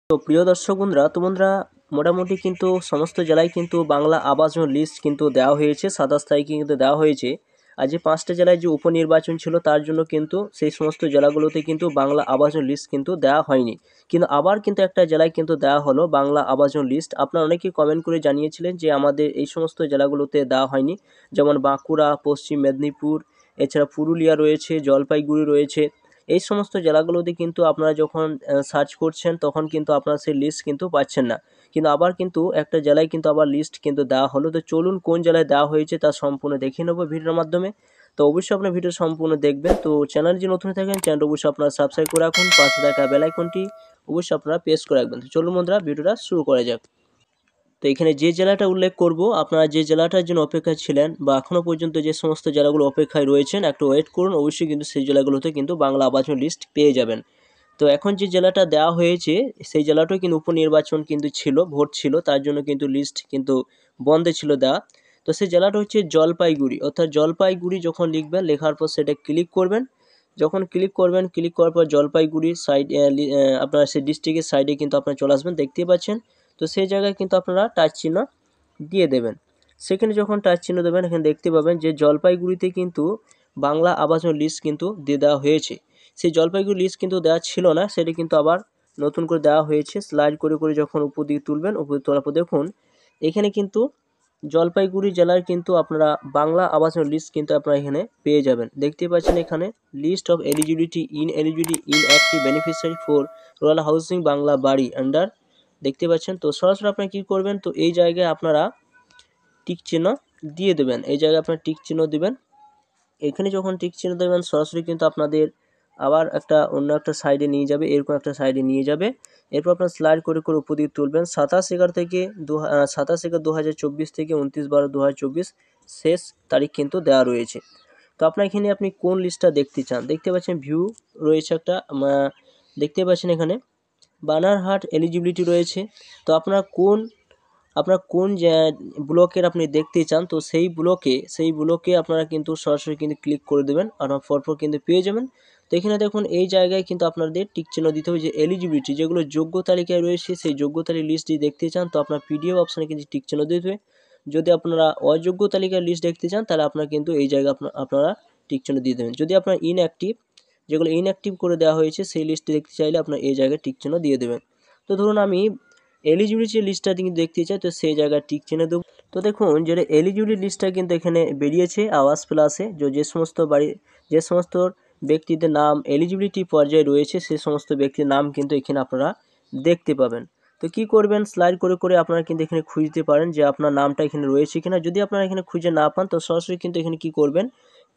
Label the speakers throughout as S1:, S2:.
S1: তো প্রিয় দর্শক বন্ধুরা, মোটামুটি কিন্তু সমস্ত জেলায় কিন্তু বাংলা আবাস লিস্ট কিন্তু দেওয়া হয়েছে, 27 তারিখে কিন্তু দেওয়া হয়েছে। আর যে 5টা জেলায় যে উপনির্বাচন ছিল তার জন্য কিন্তু সেই সমস্ত জেলাগুলোতে কিন্তু বাংলা আবাস লিস্ট কিন্তু দেওয়া হয়নি, কিন্তু আবার কিন্তু একটা জেলায় কিন্তু দেওয়া হলো বাংলা আবাস লিস্ট। আপনারা অনেকেই কমেন্ট করে জানিয়েছিলেন যে আমাদের এই সমস্ত জেলাগুলোতে দেওয়া হয়নি, যেমন বাঁকুড়া, পশ্চিম মেদিনীপুর, এছাড়া পুরুলিয়া রয়েছে, জলপাইগুড়ি রয়েছে। এই সমস্ত জেলাগুলোতে কিন্তু আপনারা যখন সার্চ করছেন তখন কিন্তু আপনারা সেই লিস্ট কিন্তু পাচ্ছেন না, কিন্তু আবার কিন্তু একটা জেলায় কিন্তু আবার লিস্ট কিন্তু দেওয়া হলো। তো চলুন কোন জেলায় দেওয়া হয়েছে তা সম্পূর্ণ দেখে নেবো ভিডিওর মাধ্যমে। তো অবশ্যই আপনার ভিডিও সম্পূর্ণ দেখবেন। তো চ্যানেল যে নতুন থাকেন চ্যানেলটা অবশ্যই আপনারা সাবস্ক্রাইব করে রাখুন, পাশে থাকা বেল আইকনটি অবশ্যই আপনারা প্রেস করে রাখবেন। তো চলুন বন্ধুরা, ভিডিওটা শুরু করা যাক। তো এখানে যে জেলাটা উল্লেখ করব, আপনারা যে জেলাটার জন্য অপেক্ষায় ছিলেন বা এখনও পর্যন্ত যে সমস্ত জেলাগুলো অপেক্ষায় রয়েছেন একটু ওয়েট করুন, অবশ্যই কিন্তু সেই জেলাগুলোতে কিন্তু বাংলা আবাস লিস্ট পেয়ে যাবেন। তো এখন যে জেলাটা দেওয়া হয়েছে সেই জেলাটাও কিন্তু উপনির্বাচন কিন্তু ছিল, ভোট ছিল, তার জন্য কিন্তু লিস্ট কিন্তু বন্ধে ছিল দেওয়া। তো সেই জেলাটা হচ্ছে জলপাইগুড়ি, অর্থাৎ জলপাইগুড়ি যখন লিখবেন, লেখার পর সেটা ক্লিক করবেন। যখন ক্লিক করবেন, ক্লিক করার পর জলপাইগুড়ি সাইড আপনার সেই ডিস্ট্রিক্টের সাইডে কিন্তু আপনারা চলে আসবেন, দেখতেই পাচ্ছেন। তো সেই জায়গায় কিন্তু আপনারা টাচ চিহ্ন দিয়ে দেবেন। সেখানে যখন টাচ চিহ্ন দেবেন, এখানে দেখতে পাবেন যে জলপাইগুড়িতে কিন্তু বাংলা আবাস লিস্ট কিন্তু দিয়ে দেওয়া হয়েছে। সেই জলপাইগুড়ি লিস্ট কিন্তু দেওয়া ছিল না, সেটা কিন্তু আবার নতুন করে দেওয়া হয়েছে। স্লাইড করে করে যখন উপর দিকে তুলবেন, উপর তোলার পর দেখুন এখানে কিন্তু জলপাইগুড়ি জেলার কিন্তু আপনারা বাংলা আবাস লিস্ট কিন্তু আপনারা এখানে পেয়ে যাবেন। দেখতে পাচ্ছেন এখানে list of eligibility in active beneficiary for rural housing Bangla বাড়ি আন্ডার, দেখতে পাচ্ছেন। তো সরাসরি আপনারা কী করবেন, তো এই জায়গায় আপনারা টিক চিহ্ন দিয়ে দেবেন, এই জায়গায় আপনারা টিক চিহ্ন দেবেন। এখানে যখন টিক চিহ্ন দেবেন সরাসরি কিন্তু আপনাদের আবার অন্য একটা সাইডে নিয়ে যাবে, এরকম একটা সাইডে নিয়ে যাবে। এরপর আপনার স্লাইড করে করে উপর দিকে তুলবেন। 27/11/2024 থেকে 29/12/2024 শেষ তারিখ কিন্তু দেওয়া রয়েছে। তো আপনার এখানে আপনি কোন লিস্টটা দেখতে চান, দেখতে পাচ্ছেন ভিউ রয়েছে একটা, দেখতে পাচ্ছেন এখানে বানারহাট এলিজিবিলিটি রয়েছে। তো আপনার কোন ব্লকের আপনি দেখতে চান, তো সেই ব্লকে আপনারা কিন্তু সরাসরি কিন্তু ক্লিক করে দেবেন, আর পরপর কিন্তু পেয়ে যাবেন। তো এখানে দেখুন এই জায়গায় কিন্তু আপনাদের টিক চিহ্ন দিতে হবে যে এলিজিবিলিটি যেগুলো যোগ্য তালিকায় রয়েছে, সেই যোগ্য তালিকার লিস্ট যদি দেখতে চান তো আপনার পিডিএফ অপশানে কিন্তু টিক চিহ্ন দিতে হবে। যদি আপনারা অযোগ্য তালিকার লিস্ট দেখতে চান তাহলে আপনারা কিন্তু এই জায়গায় আপনারা টিক চিহ্ন দিয়ে দেবেন। যদি আপনার যেগুলো ইনঅ্যাক্টিভ করে দেওয়া হয়েছে সেই লিস্টটি দেখতে চাইলে আপনার এই জায়গায় টিক চিহ্ন দিয়ে দেবেন। তো ধরুন আমি এলিজিবিলিটি লিস্টটা কিন্তু দেখতে চাই, তো সেই জায়গায় টিক চিহ্ন দেবো। তো দেখুন যেটা এলিজিবিলিটি লিস্টটা কিন্তু এখানে বেরিয়েছে আওয়াজ প্লাসে, যে সমস্ত ব্যক্তিদের নাম এলিজিবিলিটি পর্যায়ে রয়েছে সেই সমস্ত ব্যক্তির নাম কিন্তু এখানে আপনারা দেখতে পাবেন। তো কি করবেন, স্লাইড করে করে আপনারা কিন্তু এখানে খুঁজতে পারেন যে আপনার নামটা এখানে রয়েছে কিনা। যদি আপনারা এখানে খুঁজে না পান তো সরাসরি কিন্তু এখানে কি করবেন,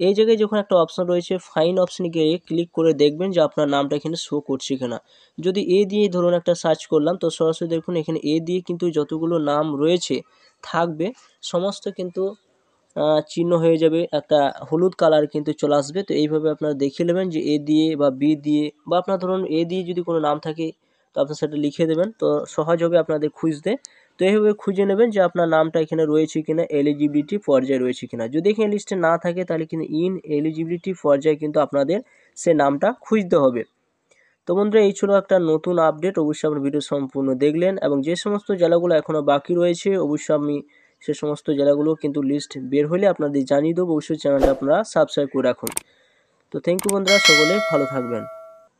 S1: এই জায়গায় যখন একটা অপশন রয়েছে ফাইন অপশনে গিয়ে ক্লিক করে দেখবেন যে আপনার নামটা এখানে শো করছে কিনা। যদি এ দিয়ে ধরুন একটা সার্চ করলাম, তো সরাসরি দেখুন এখানে এ দিয়ে কিন্তু যতগুলো নাম রয়েছে থাকবে সমস্ত কিন্তু চিহ্ন হয়ে যাবে, একটা হলুদ কালার কিন্তু চলে আসবে। তো এইভাবে আপনারা দেখে নেবেন যে এ দিয়ে বা বি দিয়ে, বা আপনার ধরুন এ দিয়ে যদি কোনো নাম থাকে তো আপনার সেটা লিখে দেবেন, তো সহজ হবে আপনাদের খুঁজতে। তো এইভাবে খুঁজে নেবেন যে আপনার নামটা এখানে রয়েছে কিনা, এলিজিবিলিটি পর্যায়ে রয়েছে কিনা। যদি এখানে লিস্টে না থাকে তাহলে কিন্তু ইন এলিজিবিলিটি পর্যায়ে কিন্তু আপনাদের সে নামটা খুঁজতে হবে। তো বন্ধুরা এই ছিল একটা নতুন আপডেট, অবশ্যই আপনার ভিডিও সম্পূর্ণ দেখলেন, এবং যে সমস্ত জেলাগুলো এখনও বাকি রয়েছে অবশ্যই আমি সে সমস্ত জেলাগুলো কিন্তু লিস্ট বের হলে আপনাদের জানিয়ে দেবো। অবশ্যই চ্যানেলটা আপনারা সাবস্ক্রাইব করে রাখুন। তো থ্যাংক ইউ বন্ধুরা, সকলে ভালো থাকবেন।